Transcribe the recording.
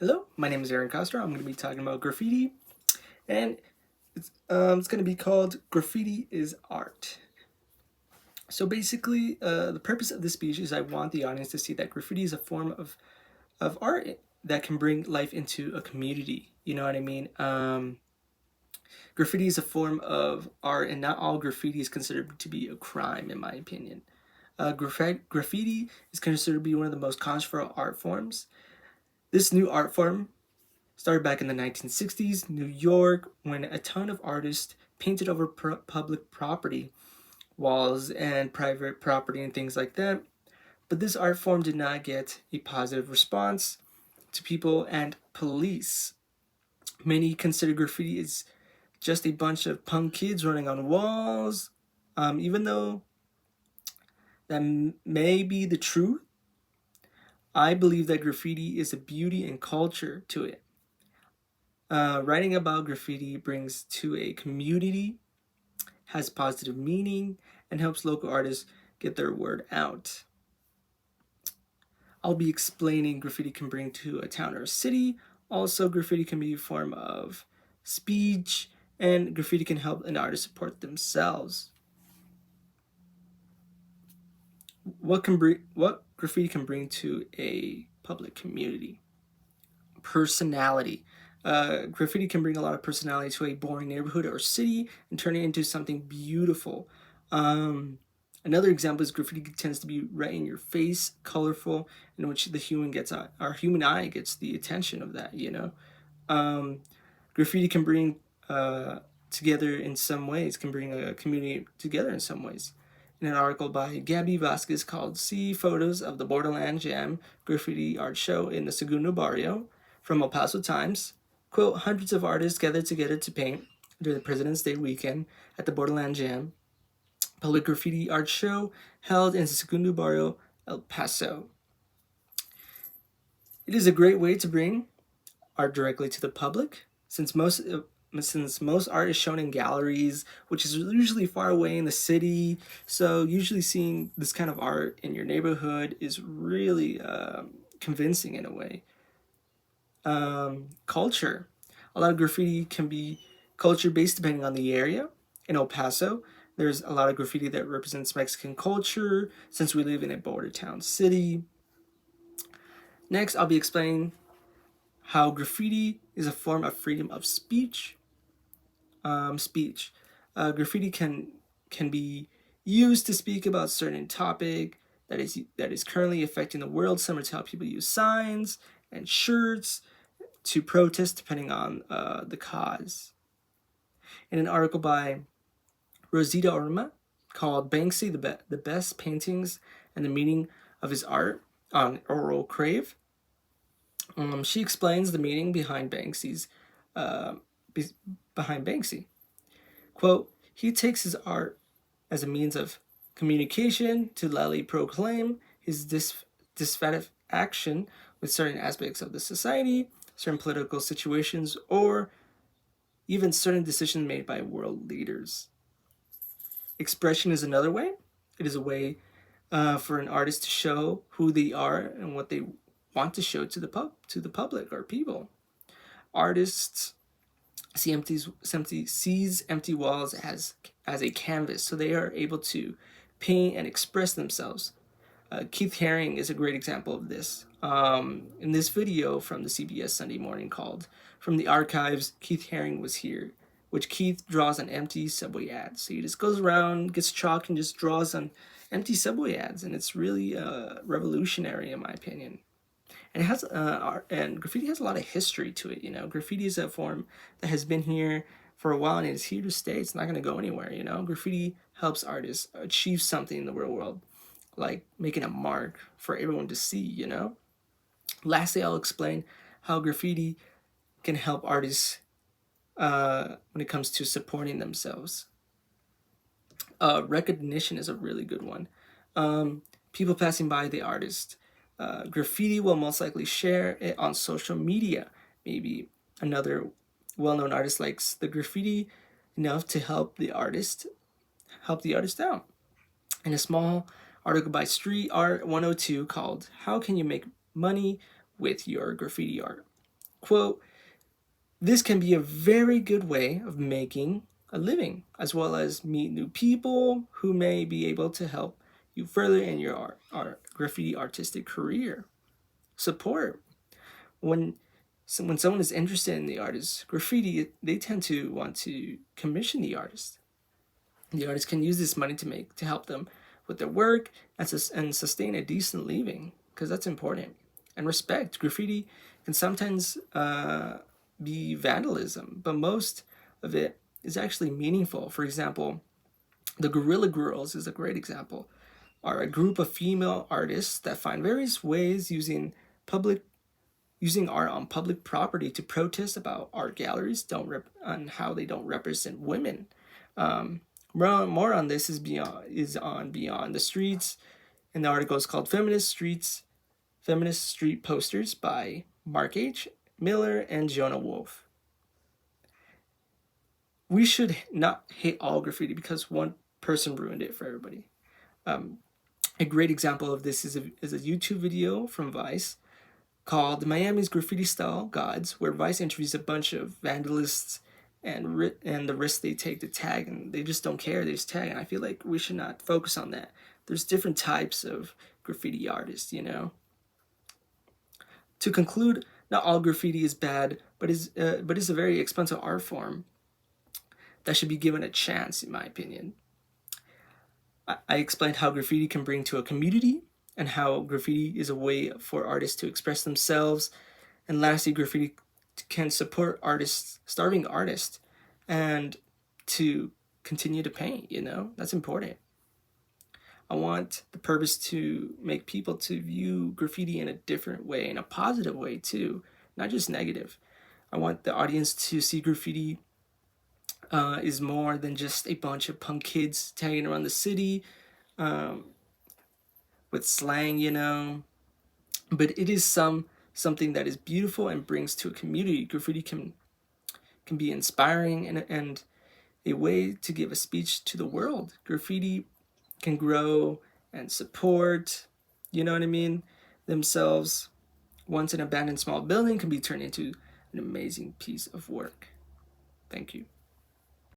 Hello, my name is Aaron Castro. I'm going to be talking about graffiti, and it's going to be called Graffiti is Art. So basically, the purpose of this speech is I want the audience to see that graffiti is a form of art that can bring life into a community. You know what I mean? Graffiti is a form of art, and not all graffiti is considered to be a crime, in my opinion. Graffiti is considered to be one of the most controversial art forms. This new art form started back in the 1960s, New York, when a ton of artists painted over public property, walls, and private property, and things like that. But this art form did not get a positive response to people and police. Many consider graffiti as just a bunch of punk kids running on walls, even though that may be the truth. I believe that graffiti is a beauty and culture to it. Writing about graffiti brings to a community, has positive meaning, and helps local artists get their word out. I'll be explaining graffiti can bring to a town or a city. Also, graffiti can be a form of speech, and graffiti can help an artist support themselves. What graffiti can bring to a public community? Personality. Graffiti can bring a lot of personality to a boring neighborhood or city and turn it into something beautiful. Another example is graffiti tends to be right in your face, colorful, in which our human eye gets the attention of that. Graffiti can bring together in some ways, can bring a community together in some ways. In an article by Gabby Vasquez called "See Photos of the Borderland Jam Graffiti Art Show in the Segundo Barrio" from El Paso Times, quote, hundreds of artists gathered together to paint during the President's Day weekend at the Borderland Jam public graffiti art show held in the Segundo Barrio, El Paso. It is a great way to bring art directly to the public, since most art is shown in galleries, which is usually far away in the city. So usually seeing this kind of art in your neighborhood is really convincing in a way. Culture. A lot of graffiti can be culture based depending on the area. In El Paso, there's a lot of graffiti that represents Mexican culture since we live in a border town city. Next, I'll be explaining how graffiti is a form of freedom of speech. Graffiti can be used to speak about certain topic that is currently affecting the world, similar to how people use signs and shirts to protest depending on the cause. In an article by Rosita Orma called "Banksy: the Best Paintings and the Meaning of His Art" on Oral Crave, she explains the meaning behind Banksy. Quote, he takes his art as a means of communication to loudly proclaim his dissatisfaction with certain aspects of the society, certain political situations, or even certain decisions made by world leaders. Expression is another way. It is a way for an artist to show who they are and what they want to show to the public or people. Artists sees empty walls as a canvas, so they are able to paint and express themselves. Keith Haring is a great example of this. In this video from the CBS Sunday Morning called "From the Archives, Keith Haring Was Here," which Keith draws on empty subway ads. So he just goes around, gets chalk, and just draws on empty subway ads, and it's really revolutionary in my opinion. And graffiti has a lot of history to it. Graffiti is a form that has been here for a while and it's here to stay. It's not going to go anywhere. Graffiti helps artists achieve something in the real world, like making a mark for everyone to see. Lastly, I'll explain how graffiti can help artists when it comes to supporting themselves. Recognition is a really good one. People passing by the artist. Graffiti will most likely share it on social media. Maybe another well-known artist likes the graffiti enough to help the artist out. In a small article by Street Art 102 called "How Can You Make Money with Your Graffiti Art?" Quote, this can be a very good way of making a living, as well as meet new people who may be able to help you further in your art graffiti artistic career. Support. When when someone is interested in the artist graffiti, they tend to want to commission the artist. The artist can use this money to help them with their work and sustain a decent living, because that's important. And respect. Graffiti can sometimes be vandalism, but most of it is actually meaningful. For example, the Gorilla Girls is a great example. Are a group of female artists that find various ways using art on public property to protest about art galleries on how they don't represent women. Um, more on this is on Beyond the Streets, and the article is called Feminist Street Posters by Mark H. Miller and Jonah Wolf. We should not hate all graffiti because one person ruined it for everybody. A great example of this is a YouTube video from Vice called Miami's Graffiti Style Gods, where Vice interviews a bunch of vandalists and the risk they take to tag, and they just don't care, they just tag. And I feel like we should not focus on that. There's different types of graffiti artists, you know. To conclude, not all graffiti is bad, but is a very expensive art form that should be given a chance, in my opinion. I explained how graffiti can bring to a community, and how graffiti is a way for artists to express themselves. And lastly, graffiti can support starving artists, and to continue to paint, you know? That's important. I want the purpose to make people to view graffiti in a different way, in a positive way too, not just negative. I want the audience to see graffiti is more than just a bunch of punk kids tagging around the city um, with slang, you know. But it is something that is beautiful and brings to a community. Graffiti can be inspiring and a way to give a speech to the world. Graffiti can grow and support, you know what I mean, themselves. Once an abandoned small building can be turned into an amazing piece of work. Thank you.